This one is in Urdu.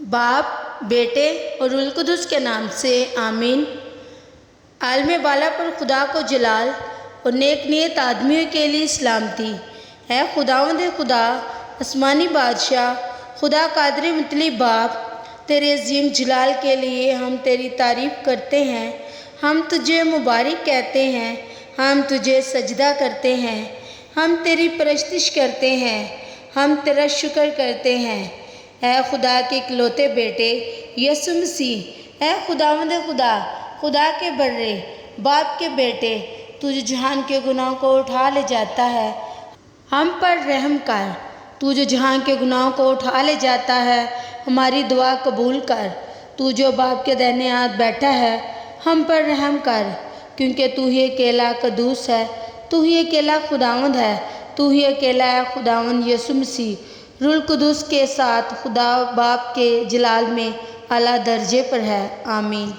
باپ، بیٹے اور روح القدس کے نام سے آمین۔ عالم بالا پر خدا کو جلال اور نیک نیت آدمیوں کے لیے سلامتی۔ اے خداوند خدا، آسمانی بادشاہ، خدا قادر مطلق باپ، تیرے عظیم جلال کے لیے ہم تیری تعریف کرتے ہیں۔ ہم تجھے مبارک کہتے ہیں، ہم تجھے سجدہ کرتے ہیں، ہم تیری پرستش کرتے ہیں، ہم تیرا شکر کرتے ہیں۔ اے خدا کے اکلوتے بیٹے یسوع مسیح، اے خداوند خدا، خدا کے بڑے باپ کے بیٹے، تو جو جہان کے گناہوں کو اٹھا لے جاتا ہے، ہم پر رحم کر۔ تو جو جہان کے گناہوں کو اٹھا لے جاتا ہے، ہماری دعا قبول کر۔ تو جو باپ کے دائیں ہاتھ بیٹھا ہے، ہم پر رحم کر، کیونکہ تو ہی اکیلا قدوس ہے، تو ہی اکیلا خداوند ہے، تو ہی اکیلا ہے خداوند یسوع مسیح، روح القدس کے ساتھ خدا باپ کے جلال میں اعلیٰ درجے پر ہے۔ آمین۔